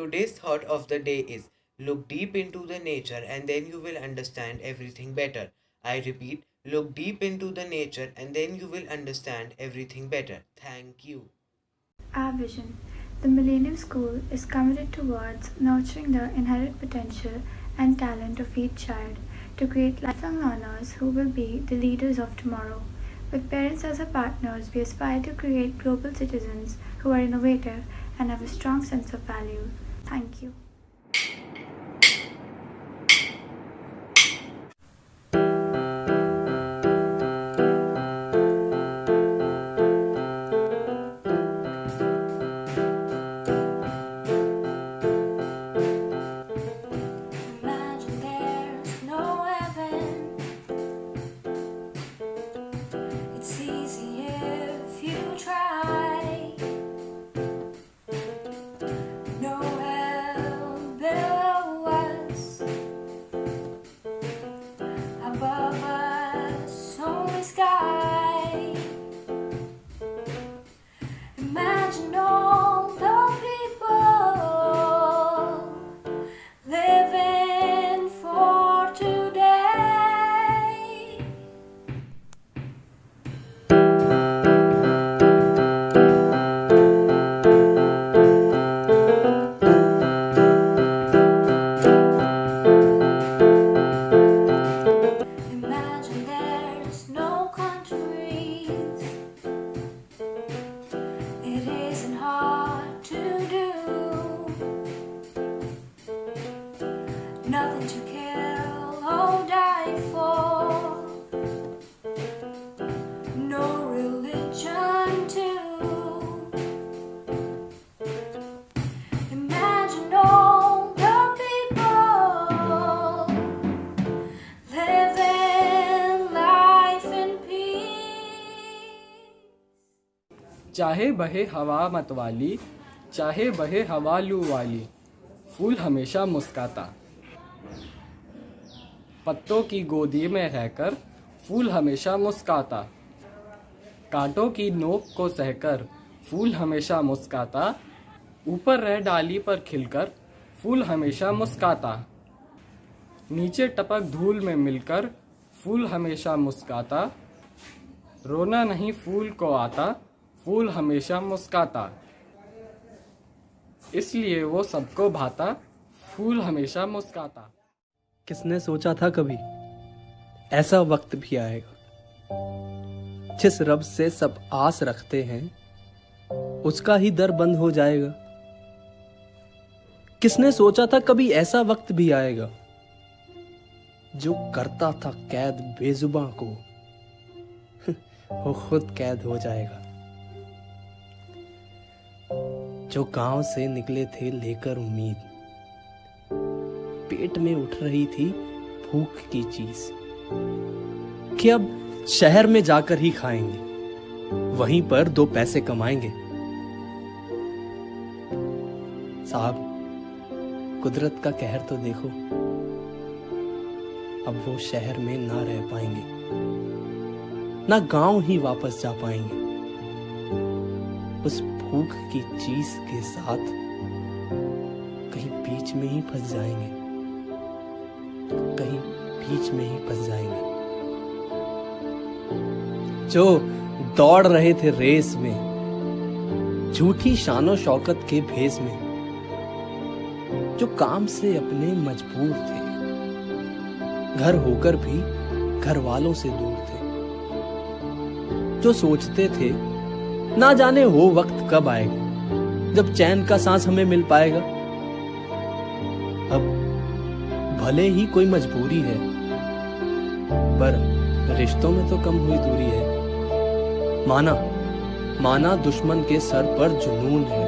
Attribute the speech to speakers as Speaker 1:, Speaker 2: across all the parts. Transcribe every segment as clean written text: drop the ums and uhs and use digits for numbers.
Speaker 1: Today's thought of the day is look deep into the nature and then you will understand everything better. I repeat, look deep into the nature and then you will understand everything better. Thank you.
Speaker 2: Our vision. The Millennium School is committed towards nurturing the inherent potential and talent of each child to create lifelong learners who will be the leaders of tomorrow. With parents as our partners, we aspire to create global citizens who are innovative and have a strong sense of value. Thank you.
Speaker 3: Imagine there's no heaven. It's easy if you try. No hell below us, above us only sky. Imagine all the people living for today. Imagine there's no countries. It isn't hard to do. Nothing to kill or die for. No religion too. Imagine all the people living life in peace.
Speaker 4: चाहे बहे हवा मतवाली, चाहे बहे हवा लू वाली, फूल हमेशा मुस्काता। पत्तों की गोदी में रहकर फूल हमेशा मुस्काता। कांटों की नोक को सहकर फूल हमेशा मुस्काता। ऊपर रह डाली पर खिलकर फूल हमेशा मुस्काता। नीचे टपक धूल में मिलकर फूल हमेशा मुस्काता। रोना नहीं फूल को आता, फूल हमेशा मुस्काता। इसलिए वो सबको भाता, फूल हमेशा मुस्काता।
Speaker 5: किसने सोचा था कभी ऐसा वक्त भी आएगा, जिस रब से सब आस रखते हैं उसका ही दर बंद हो जाएगा। किसने सोचा था कभी ऐसा वक्त भी आएगा, जो करता था कैद बेजुबां को वो खुद कैद हो जाएगा। जो गांव से निकले थे लेकर उम्मीद, पेट में उठ रही थी भूख की चीज कि अब शहर में जाकर ही खाएंगे, वहीं पर 2 पैसे कमाएंगे। साहब, कुदरत का कहर तो देखो, अब वो शहर में ना रह पाएंगे, ना गांव ही वापस जा पाएंगे। उस भूख की चीज के साथ कहीं बीच में ही फंस जाएंगे, कहीं बीच में ही फंस जाएंगे। जो दौड़ रहे थे रेस में, झूठी शानो शौकत के भेस में, जो काम से अपने मजबूर थे, घर होकर भी घर वालों से दूर थे, जो सोचते थे ना जाने वो वक्त कब आएगा जब चैन का सांस हमें मिल पाएगा। अब भले ही कोई मजबूरी है, पर रिश्तों में तो कम हुई दूरी है। माना दुश्मन के सर पर जुनून है,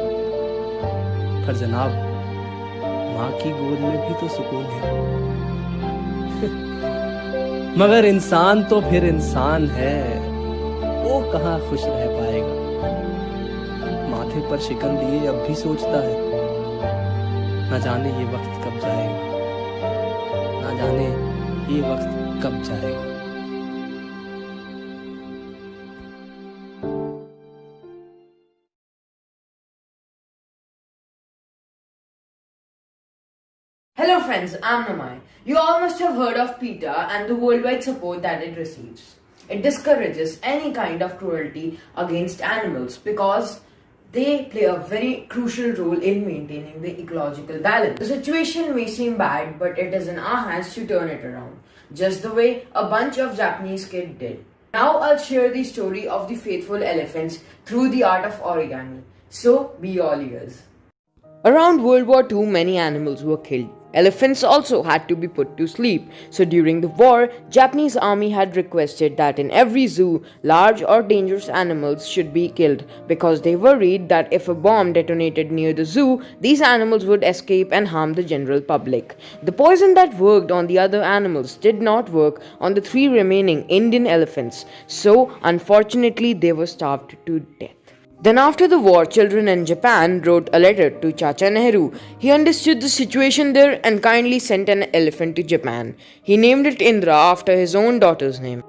Speaker 5: पर जनाब माँ की गोद में भी तो सुकून है। मगर इंसान तो फिर इंसान है, वो कहाँ खुश रह पाएगा। माथे पर शिकन लिए अब भी सोचता है, न जाने ये वक्त कब जाएगा, न जाने ये वक्त कब जाएगा।
Speaker 6: Hello friends, I'm Namai. You all must have heard of PETA and the worldwide support that it receives. It discourages any kind of cruelty against animals because they play a very crucial role in maintaining the ecological balance. The situation may seem bad, but it is in our hands to turn it around, just the way a bunch of Japanese kids did. Now I'll share the story of the faithful elephants through the art of origami. So be all ears. Around World War II, many animals were killed. Elephants also had to be put to sleep. So during the war, Japanese army had requested that in every zoo, large or dangerous animals should be killed because they worried that if a bomb detonated near the zoo, these animals would escape and harm the general public. The poison that worked on the other animals did not work on the 3 remaining Indian elephants. So unfortunately, they were starved to death. Then after the war, children in Japan wrote a letter to Chacha Nehru. He understood the situation there and kindly sent an elephant to Japan. He named it Indra after his own daughter's name.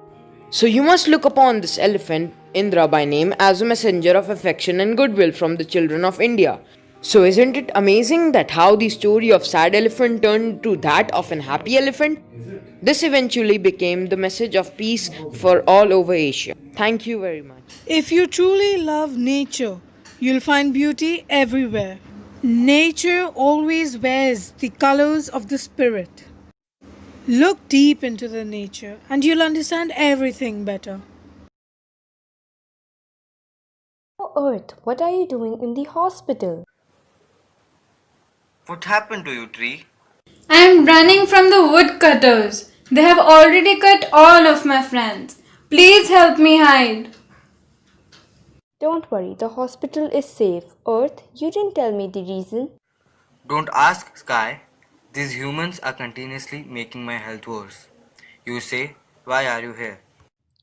Speaker 6: So you must look upon this elephant, Indra by name, as a messenger of affection and goodwill from the children of India. So isn't it amazing that how the story of sad elephant turned to that of an happy elephant? This eventually became the message of peace for all over Asia. Thank you very much.
Speaker 7: If you truly love nature, you'll find beauty everywhere. Nature always wears the colors of the spirit. Look deep into the nature and you'll understand everything better.
Speaker 8: Oh, Earth, what are you doing in the hospital?
Speaker 9: What happened to you, Tree?
Speaker 10: I am running from the woodcutters. They have already cut all of my friends. Please help me hide.
Speaker 8: Don't worry, the hospital is safe. Earth, you didn't tell me the reason.
Speaker 9: Don't ask, Sky. These humans are continuously making my health worse. You say, why are you here?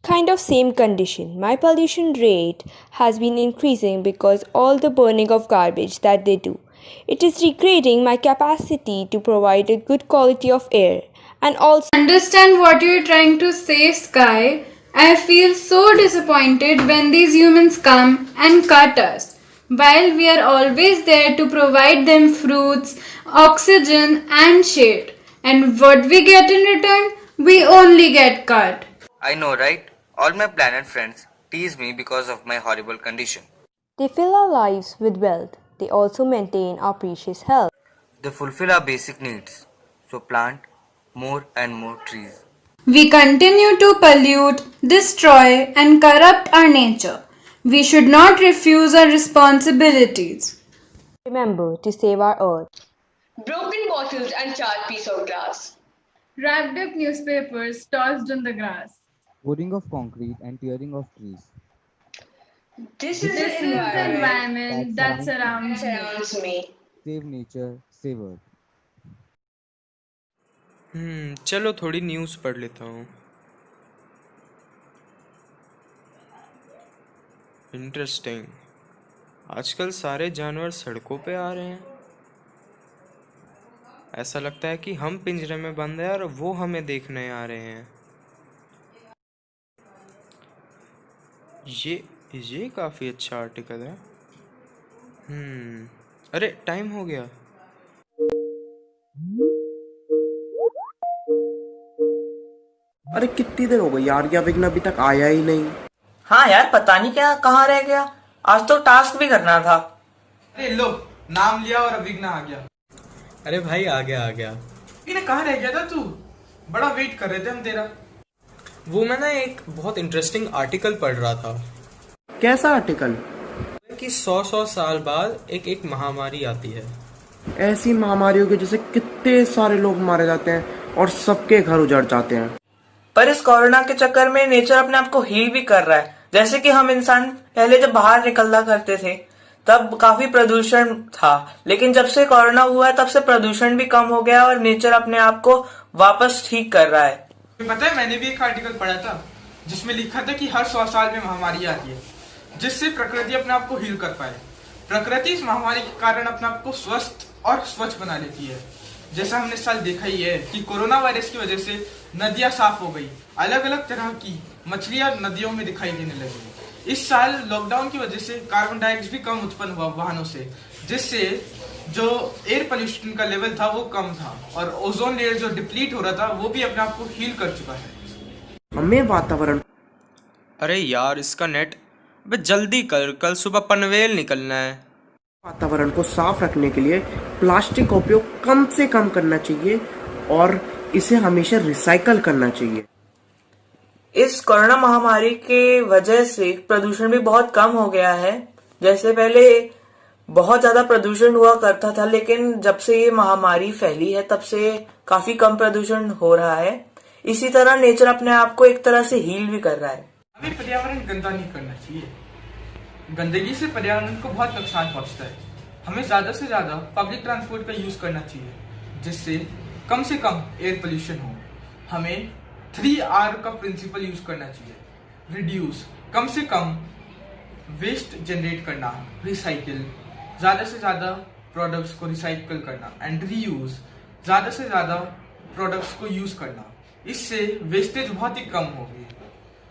Speaker 8: Kind of same condition. My pollution rate has been increasing because all the burning of garbage that they do. It is degrading my capacity to provide a good quality of air and also
Speaker 10: Understand what you're trying to say, Sky. I feel so disappointed when these humans come and cut us, while we are always there to provide them fruits, oxygen and shade. And what we get in return? We only get cut.
Speaker 9: I know, right? All my planet friends tease me because of my horrible condition.
Speaker 8: they fill our lives with wealth. They also maintain our precious health.
Speaker 9: They fulfill our basic needs. So plant more and more trees.
Speaker 10: We continue to pollute, destroy, and corrupt our nature. We should not refuse our responsibilities.
Speaker 8: Remember to save our earth.
Speaker 11: Broken bottles and charred piece of glass.
Speaker 10: Wrapped up newspapers tossed in the grass.
Speaker 12: Pouring of concrete and tearing of trees.
Speaker 11: This is
Speaker 10: This is the environment that surrounds
Speaker 11: me.
Speaker 12: Save nature, save earth.
Speaker 13: चलो थोड़ी news पढ़ लेता हूँ. Interesting. आजकल सारे जानवर सड़कों पे आ रहे हैं. ऐसा लगता है कि हम पिंजरे में बंद हैं और वो हमें देखने आ रहे हैं. ये काफ़ी अच्छा आर्टिकल है. अरे टाइम हो गया.
Speaker 14: अरे कितनी देर हो गई यार, ये विघ्न अभी तक आया ही नहीं.
Speaker 15: हाँ यार, पता नहीं क्या कहाँ रह गया. आज तो टास्क भी करना था.
Speaker 16: अरे लो, नाम लिया और विघ्न आ गया.
Speaker 13: अरे भाई आ गया.
Speaker 16: इन्हें कहाँ रह गया था तू? बड़ा वेट कर रहे थे हम तेरा.
Speaker 13: वो मैं ना एक बहुत इंटरेस्टिंग आर्टिकल पढ़ रहा था.
Speaker 14: कैसा आर्टिकल?
Speaker 13: कि 100 साल बाद एक महामारी आती है.
Speaker 14: ऐसी महामारियों की वजह से कितने सारे लोग मारे जाते हैं और सबके घर उजड़ जाते हैं.
Speaker 15: पर इस कोरोना के चक्कर में नेचर अपने आप को हील भी कर रहा है. जैसे कि हम इंसान पहले जब बाहर निकलना करते थे तब काफी प्रदूषण था, लेकिन जब से कोरोना हुआ है तब से प्रदूषण भी कम हो गया और नेचर अपने आप को वापस ठीक कर रहा है.
Speaker 16: पता है, मैंने भी एक आर्टिकल पढ़ा था जिसमें लिखा था कि हर 100 साल में महामारी आती है जिससे प्रकृति अपने आप को हील कर पाए. प्रकृति इस महामारी के कारण अपने आप को स्वस्थ और स्वच्छ बना लेती है. जैसा हमने इस साल देखा ही है कि कोरोना वायरस की वजह से नदियां साफ हो गई. अलग अलग तरह की मछलियां नदियों में दिखाई देने लगी. इस साल लॉकडाउन की वजह से कार्बन डाइऑक्साइड भी कम उत्पन्न हुआ वाहनों से, जिससे जो एयर पोल्यूशन का लेवल था वो कम था और ओजोन लेयर जो डिप्लीट हो रहा था वो भी अपने आप को हील कर चुका है।
Speaker 14: हमें वातावरण
Speaker 13: अरे यार इसका नेट, अबे जल्दी कर, कल सुबह पनवेल निकलना है।
Speaker 14: वातावरण को साफ रखने के लिए प्लास्टिक का उपयोग कम से कम करना चाहिए और इसे हमेशा रिसाइकल करना चाहिए।
Speaker 15: इस कोरोना महामारी के वजह से प्रदूषण भी बहुत कम हो गया है। जैसे पहले बहुत ज्यादा प्रदूषण हुआ करता था, लेकिन जब से ये महामारी फैली है तब से काफी कम प्रदूषण हो रहा है। इसी तरह नेचर अपने आप को एक तरह से हील भी कर रहा है।
Speaker 16: हमें पर्यावरण गंदा नहीं करना चाहिए। गंदगी से पर्यावरण को बहुत नुकसान पहुंचता है। हमें ज्यादा से ज्यादा पब्लिक ट्रांसपोर्ट का यूज करना चाहिए जिससे कम से कम एयर पोल्यूशन हो। हमें 3R का प्रिंसिपल यूज करना चाहिए। रिड्यूस, कम से कम वेस्ट जनरेट करना, रिसाइकिल, ज्यादा से ज्यादा प्रोडक्ट्स को रिसाइकिल करना, एंड रीयूज, ज्यादा से ज्यादा प्रोडक्ट्स को यूज करना। इससे वेस्टेज बहुत ही कम होगी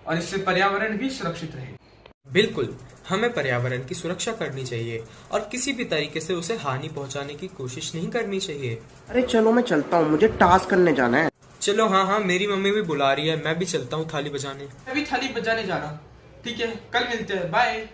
Speaker 16: और इससे पर्यावरण भी सुरक्षित रहेगा।
Speaker 13: बिल्कुल, हमें पर्यावरण की सुरक्षा करनी चाहिए और किसी भी तरीके से उसे हानि पहुंचाने की कोशिश नहीं करनी चाहिए।
Speaker 14: अरे चलो मैं चलता हूँ, मुझे टास्क करने जाना है।
Speaker 13: चलो हाँ, मेरी मम्मी भी बुला रही है, मैं भी चलता हूँ थाली बजाने।
Speaker 16: मैं भी थाली बजाने जा रहा हूँ। ठीक है, कल मिलते हैं, bye.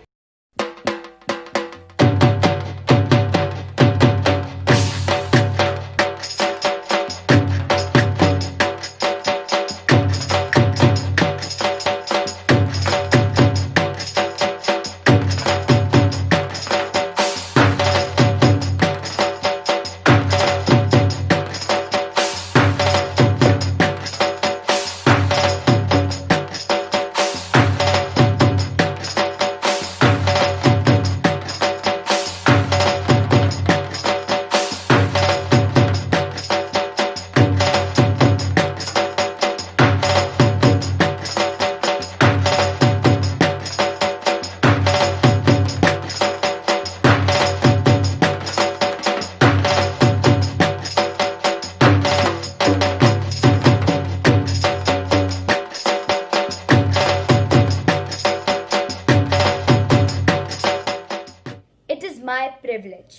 Speaker 3: My privilege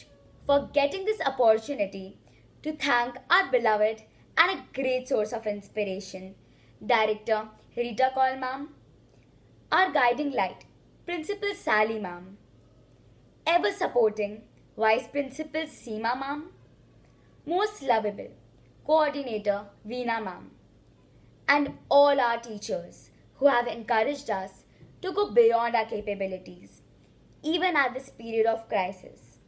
Speaker 3: for getting this opportunity to thank our beloved and a great source of inspiration, Director Rita Kaul ma'am, our guiding light, Principal Sally ma'am, ever supporting Vice Principal Seema ma'am, most lovable Coordinator Veena ma'am, and all our teachers who have encouraged us to go beyond our capabilities even at this period of crisis.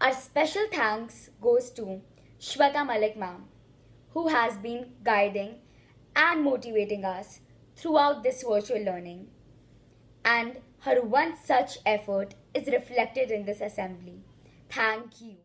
Speaker 3: Our special thanks goes to Shweta Malik ma'am, who has been guiding and motivating us throughout this virtual learning. And her one such effort is reflected in this assembly. Thank you.